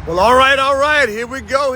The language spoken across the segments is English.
Well, all right. Here we go.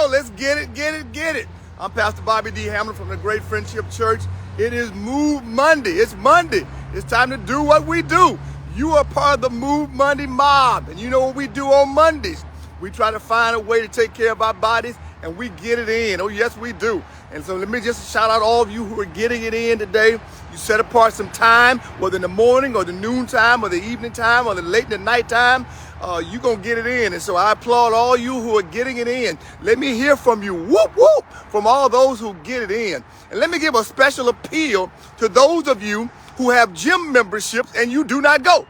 Let's get it. I'm Pastor Bobby D. Hamlin from the Great Friendship Church. It is Move Monday. It's Monday. It's time to do what we do. You are part of the Move Monday mob. And you know what we do on Mondays? We try to find a way to take care of our bodies, and we get it in. Oh, yes, we do. And so let me just shout out all of you who are getting it in today. You set apart some time, whether in the morning or the noon time or the evening time or the late in the night time. You're going to get it in. And so I applaud all you who are getting it in. Let me hear from you, whoop, whoop, from all those who get it in. And let me give a special appeal to those of you who have gym memberships and you do not go.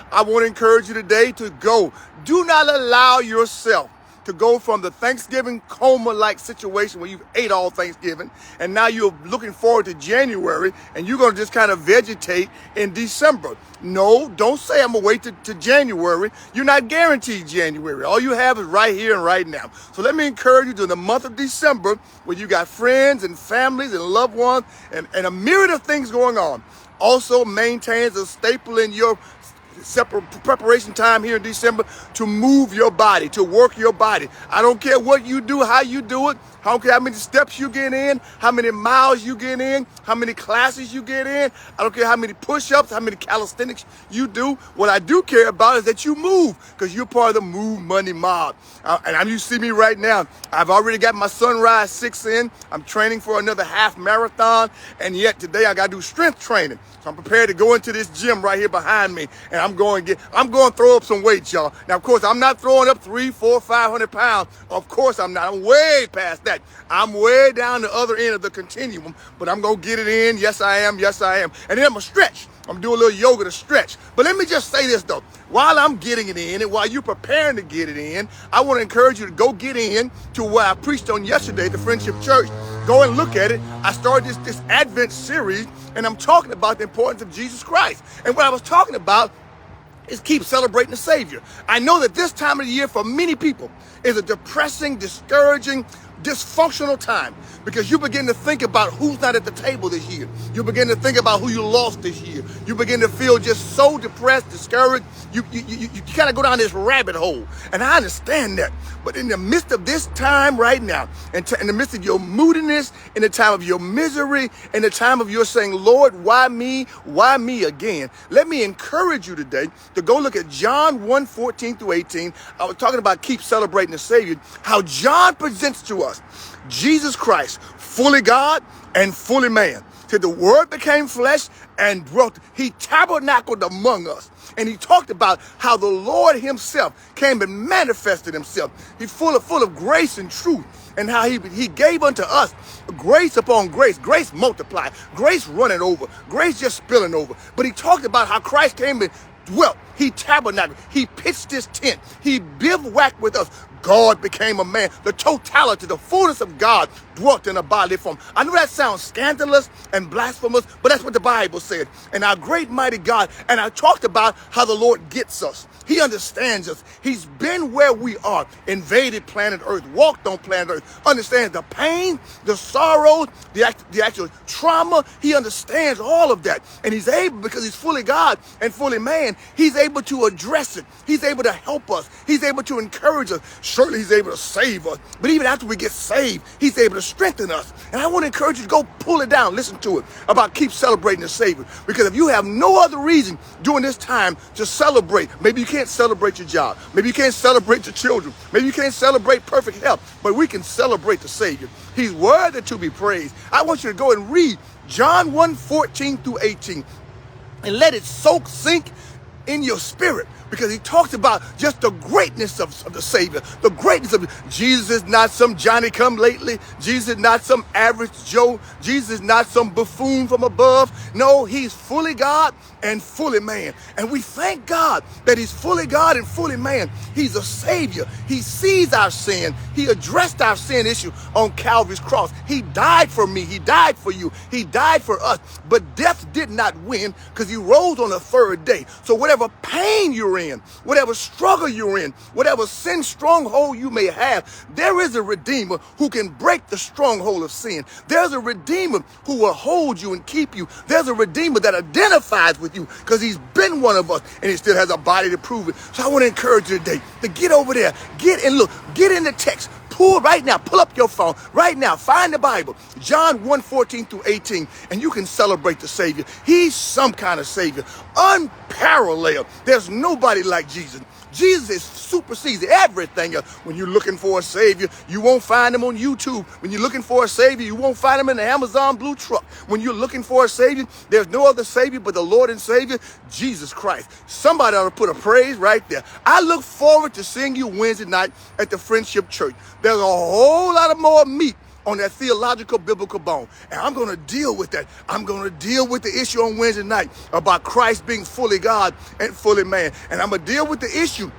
I want to encourage you today to go. Do not allow yourself to go from the Thanksgiving coma-like situation where you've ate all Thanksgiving and now you're looking forward to January and you're going to just kind of vegetate in December. No, don't say I'm going to wait to January. You're not guaranteed January. All you have is right here and right now. So let me encourage you during the month of December where you got friends and families and loved ones and a myriad of things going on. Also maintains a staple in your separate preparation time here in December to move your body, to work your body. I don't care what you do, how you do it. I don't care how many steps you get in, how many miles you get in, how many classes you get in. I don't care how many push-ups, how many calisthenics you do. What I do care about is that you move because you're part of the Move Money mob. And you see me right now. I've already got my Sunrise 6 in. I'm training for another half marathon. And yet today I got to do strength training. So I'm prepared to go into this gym right here behind me. And I'm going to throw up some weights, y'all. Now, of course, I'm not throwing up 300, 400, 500 pounds. Of course I'm not. I'm way past that. I'm way down the other end of the continuum, but I'm going to get it in. Yes, I am. And then I'm going to stretch. I'm doing a little yoga to stretch. But let me just say this, though. While I'm getting it in and while you're preparing to get it in, I want to encourage you to go get in to what I preached on yesterday at the Friendship Church. Go and look at it. I started this Advent series, and I'm talking about the importance of Jesus Christ. And what I was talking about is keep celebrating the Savior. I know that this time of the year for many people is a depressing, discouraging, dysfunctional time because you begin to think about who's not at the table this year. You begin to think about who you lost this year. You begin to feel just so depressed, discouraged. You kind of go down this rabbit hole. And I understand that. But in the midst of this time right now, in the midst of your moodiness, in the time of your misery, in the time of your saying, Lord, why me? Why me again? Let me encourage you today to go look at John 1:14-18. I was talking about keep celebrating the Savior, how John presents to us Jesus Christ, fully God and fully man. Till the Word became flesh and dwelt. He tabernacled among us. And he talked about how the Lord himself came and manifested himself. He's full of grace and truth. And how he gave unto us grace upon grace, grace multiplied, grace running over, grace just spilling over. But he talked about how Christ came and dwelt. He tabernacled. He pitched his tent. He bivouacked with us. God became a man. The totality, the fullness of God dwelt in a bodily form. I know that sounds scandalous and blasphemous, but that's what the Bible said. And our great mighty God, and I talked about how the Lord gets us. He understands us. He's been where we are, invaded planet Earth, walked on planet Earth, understands the pain, the sorrows, the actual trauma. He understands all of that. And he's able, because he's fully God and fully man, he's able to address it. He's able to help us. He's able to encourage us. Surely he's able to save us. But even after we get saved, he's able to strengthen us. And I want to encourage you to go pull it down, listen to it, about keep celebrating the Savior. Because if you have no other reason during this time to celebrate, maybe you can't celebrate your job. Maybe you can't celebrate your children. Maybe you can't celebrate perfect health. But we can celebrate the Savior. He's worthy to be praised. I want you to go and read John 1:14-18 and let it sink in your spirit, because he talks about just the greatness of the Savior, the greatness of Jesus. Is not some Johnny come lately. Jesus is not some average Joe. Jesus is not some buffoon from above. No, he's fully God and fully man. And we thank God that he's fully God and fully man. He's a Savior. He sees our sin. He addressed our sin issue on Calvary's cross. He died for me. He died for you. He died for us. But death did not win because he rose on the third day. So whatever pain you're you're in, whatever struggle you're in, whatever sin stronghold you may have, there is a Redeemer who can break the stronghold of sin. There's a Redeemer who will hold you and keep you. There's a Redeemer that identifies with you because he's been one of us and he still has a body to prove it. So I want to encourage you today to get over there, get in the text. Pull right now, pull up your phone right now, find the Bible, John 1:14 through 18, and you can celebrate the Savior. He's some kind of Savior, unparalleled. There's nobody like Jesus. Jesus supersedes everything else. When you're looking for a Savior, you won't find him on YouTube. When you're looking for a Savior, you won't find him in the Amazon blue truck. When you're looking for a Savior, there's no other Savior but the Lord and Savior, Jesus Christ. Somebody ought to put a praise right there. I look forward to seeing you Wednesday night at the Friendship Church. There's a whole lot of more meat on that theological biblical bone. And I'm going to deal with that. I'm going to deal with the issue on Wednesday night about Christ being fully God and fully man. And I'm going to deal with the issue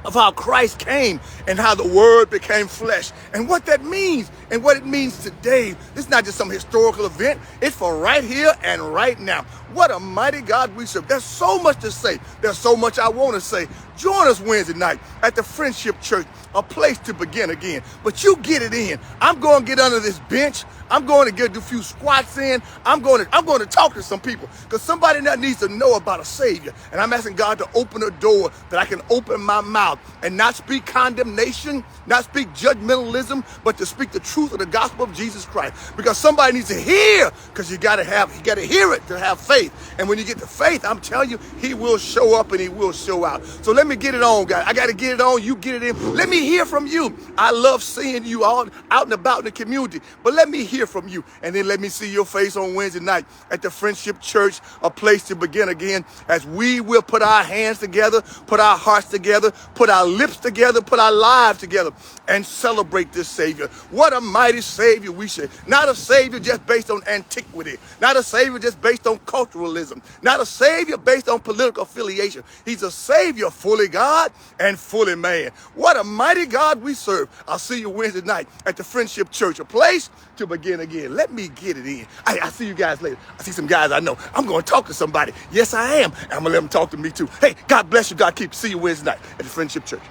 of how Christ came and how the Word became flesh and what that means and what it means today. This is not just some historical event. It's for right here and right now. What a mighty God we serve. There's so much to say. There's so much I want to say. Join us Wednesday night at the Friendship Church, a place to begin again. But you get it in. I'm going to get under this bench. I'm going to get a few squats in. I'm going to talk to some people because somebody that needs to know about a Savior. And I'm asking God to open a door that I can open my mouth and not speak condemnation, not speak judgmentalism, but to speak the truth of the gospel of Jesus Christ. Because somebody needs to hear, because you got to hear it to have faith. And when you get the faith, I'm telling you, he will show up and he will show out. So let me get it on, guys. I got to get it on. You get it in. Let me hear from you. I love seeing you all out and about in the community, but let me hear from you. And then let me see your face on Wednesday night at the Friendship Church, a place to begin again, as we will put our hands together, put our hearts together, put our lips together, put our lives together, and celebrate this Savior. What a mighty Savior we should. Not a Savior just based on antiquity, not a Savior just based on culturalism, not a Savior based on political affiliation. He's a Savior fully God and fully man. What a mighty God we serve. I'll see you Wednesday night at the Friendship Church, a place to begin again. Let me get it in. I see you guys later. I see some guys I know. I'm going to talk to somebody. Yes, I am. I'm going to let them talk to me too. Hey, God bless you. God keep you. See you Wednesday night at the Friendship Church.